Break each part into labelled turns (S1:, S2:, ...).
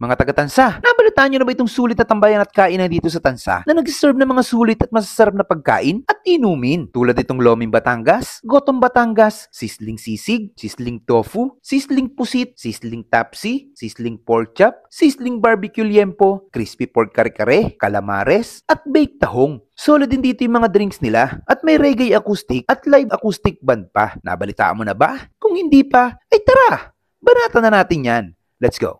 S1: Mga taga-Tansa, nabalitaan nyo na ba itong sulit na tambayan at kainan dito sa Tansa na nag-serve ng mga sulit at masasarap na pagkain at inumin? Tulad itong Loming Batangas, Gotong Batangas, Sisling Sisig, Sisling Tofu, Sisling Pusit, Sisling Tapsi, Sisling Pork Chop, Sisling Barbecue Liempo, Crispy Pork Kare-Kare, Calamares, at Baked Tahong. Solid din dito yung mga drinks nila at may reggae acoustic at live acoustic band pa. Nabalitaan mo na ba? Kung hindi pa, ay tara! Banatan na natin yan. Let's go!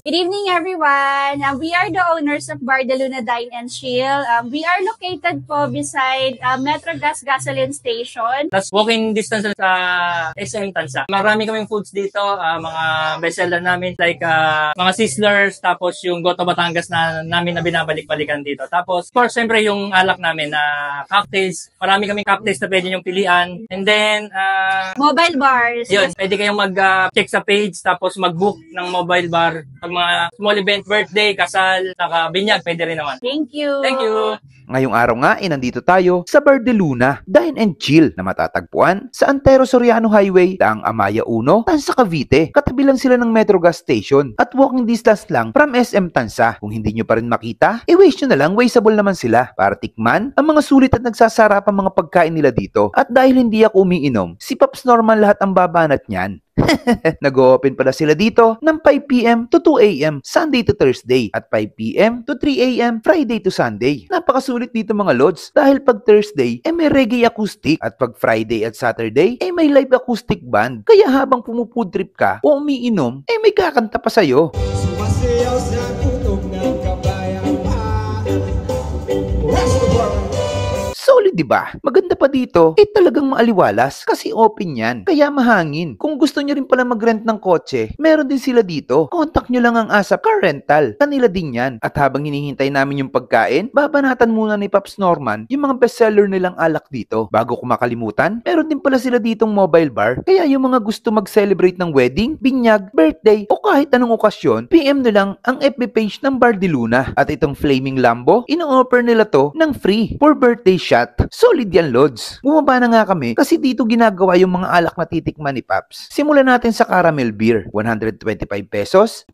S2: Good evening, everyone. We are the owners of Bar de Luna Dine and Chill. We are located po beside Metrogas Gasoline Station.
S3: Plus, walking distance sa SM Tansa. Marami kaming foods dito, mga bestseller namin like mga sizzlers, tapos yung Goto Batangas na namin na binabalik-balikan dito. Tapos, of course, siyempre yung alak namin na cocktails. Marami kaming cocktails na pwede yung pilian. And then,
S2: Mobile bars.
S3: yun, pwede kayong mag-check sa page, tapos mag-book ng mobile bar. Pag mga small event, birthday, kasal, nakabinyag, pwede rin naman.
S2: Thank you.
S3: Thank you.
S1: Ngayong araw nga, nandito tayo sa Bar de Luna Dine and Chill na matatagpuan sa Antero Soriano Highway, Daang Amaya 1, Tansa, Cavite. Katabi lang sila ng Metro Gas Station at walking distance lang from SM Tansa. Kung hindi nyo pa rin makita, i-waste nyo na lang, wasteable naman sila para tikman ang mga sulit at nagsasarap ang mga pagkain nila dito. At dahil hindi ako umiinom, si Pops Norman lahat ang babanat niyan. Nag-open pala sila dito ng 5 PM to 2 AM Sunday to Thursday at 5 PM to 3 AM Friday to Sunday. Napakasulit dito mga lods dahil pag Thursday may reggae acoustic at pag Friday at Saturday may live acoustic band. Kaya habang pumufood trip ka o umiinom may kakanta pa sa'yo.
S4: Sumasayaw sa tunog ng kabayan.
S1: Solid, di ba? Maganda pa dito, talagang maaliwalas kasi open yan. Kaya mahangin. Kung gusto nyo rin pala mag-rent ng kotse, meron din sila dito. Contact nyo lang ang ASAP Car Rental. Kanila din yan. At habang hinihintay namin yung pagkain, babanatan muna ni Pops Norman yung mga bestseller nilang alak dito. Bago ko makalimutan, meron din pala sila ditong mobile bar. Kaya yung mga gusto mag-celebrate ng wedding, binyag, birthday, o kahit anong okasyon, PM nyo lang ang FB page ng Bar de Luna. At itong Flaming Lambo, ino-offer nila to ng free for birthday shot. Solid yan, Lods. Bumaba na nga kami kasi dito ginagawa yung mga alak na titikman ni Pops. Simulan natin sa caramel beer, 125 pesos.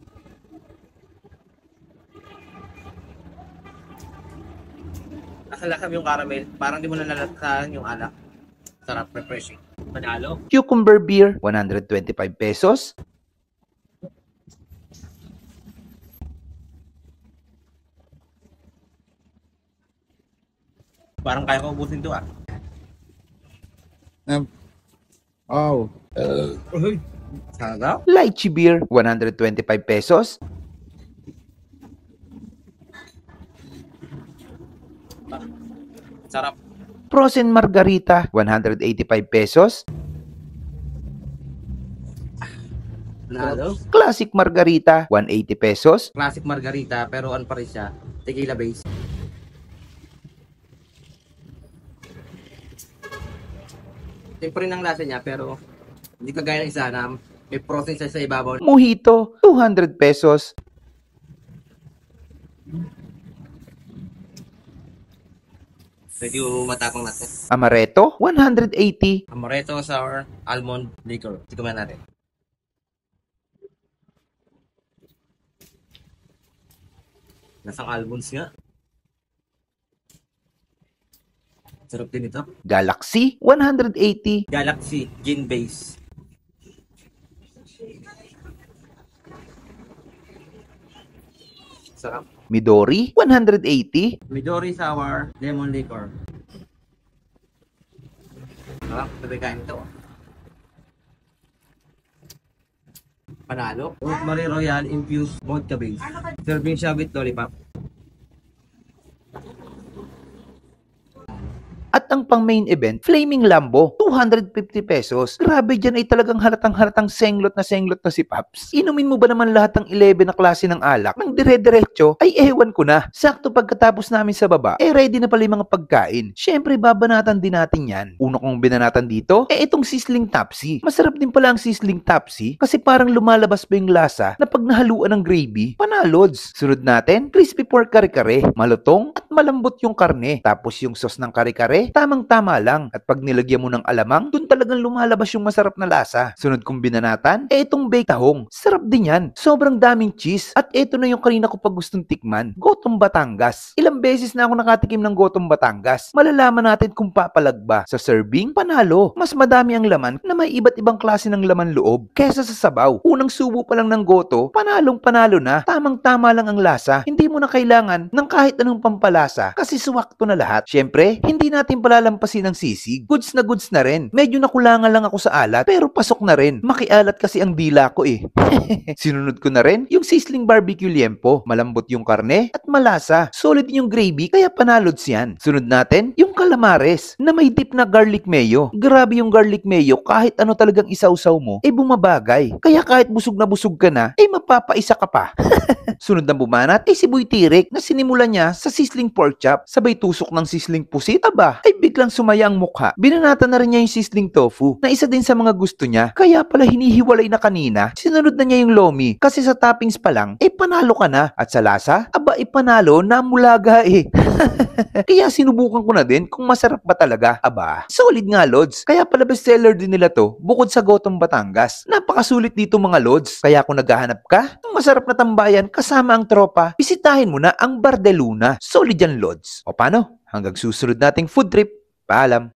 S5: Nakalakam yung caramel, parang di mo na nalatahan yung alak. Sarap, refreshing. Manalo.
S1: Cucumber beer, 125 pesos.
S5: Parang kaya ko ubusin to Sarap.
S1: Lychee beer, 125 pesos.
S5: Sarap.
S1: Frozen margarita, 185 pesos.
S5: Manalo.
S1: Classic margarita, 180 pesos.
S5: Classic margarita, pero ano pa rin siya? Tequila base. Siyempre ng lasa niya, pero hindi kagaya ng isa na may protein siya sa ibabaw.
S1: Mojito, 200 pesos.
S5: Medyo matapang natin.
S1: Amaretto, 180.
S5: Amaretto sour almond liquor. Tignan natin. Nasang almonds nga. Sarap din ito.
S1: Galaxy, 180.
S5: Galaxy Gin Base. Sarap.
S1: Midori, 180.
S5: Midori Sour Lemon Liquor. Sarap. Sabi kain ito. Panalo. Rosemary Royal Infused Vodka Base. Serving siya with lollipop.
S1: At ang pang main event, Flaming Lambo, 250 pesos. Grabe dyan ay talagang halatang senglot na si Pops. Inumin mo ba naman lahat ng 11 na klase ng alak? Nang dire-diretso, ay ewan ko na. Sakto pagkatapos namin sa baba, ready na pala yung mga pagkain. Syempre, babanatan din natin yan. Una kong binanatan dito, itong Sisling Tapsi. Masarap din pala ang Sisling Tapsi kasi parang lumalabas pa yung lasa na pag nahaluan ng gravy, panalods. Sunod natin, Crispy Pork Kare-Kare, malutong at malambot yung karne. Tapos yung sauce ng kare-kare, tamang-tama lang. At pag nilagyan mo ng alamang, dun talagang lumalabas yung masarap na lasa. Sunod kong binanatan, itong baked tahong. Sarap din yan. Sobrang daming cheese. At ito na yung kanina ko pa gustong tikman. Gotong Batangas. Ilang beses na ako nakatikim ng Gotong Batangas. Malalaman natin kung papalag ba. Sa serving, panalo. Mas madami ang laman na may iba't ibang klase ng laman loob kesa sa sabaw. Unang subo pa lang ng goto, panalong panalo na. Tamang-tama lang ang lasa. Hindi mo na kailangan ng kahit anong pampalasa kasi suwakto na lahat. Syempre, hindi natin palalampasin ang sisig. Goods na rin. Medyo nakulangan lang ako sa alat pero pasok na rin. Makialat kasi ang dila ko eh. Sinunod ko na rin yung sizzling barbecue liempo. Malambot yung karne at malasa. Solid yung gravy kaya panalods yan. Sunod natin yung calamares na may dip na garlic mayo. Grabe yung garlic mayo kahit ano talagang isawsaw mo bumabagay. Kaya kahit busog na busog ka na mapapaisa ka pa. Sunod na bumanat si Boy Tirik na sinimulan niya sa sizzling pork chop. Sabay tusok ng sizzling pusit biglang sumaya ang mukha. Binanatan na rin niya yung sizzling tofu na isa din sa mga gusto niya. Kaya pala hinihiwalay na kanina. Sinunod na niya yung lomi kasi sa toppings pa lang panalo ka na. At sa lasa, panalo na mulaga eh. Kaya sinubukan ko na din kung masarap ba talaga. Solid nga lods. Kaya pala bestseller din nila to bukod sa Gotong Batangas. Napakasulit dito mga lods. Kaya kung naghahanap ka ng masarap na tambayan kasama ang tropa, bisitahin mo na ang Bar de Luna. Solid yan lods. O paano? Hanggang susunod nating food trip. Paalam.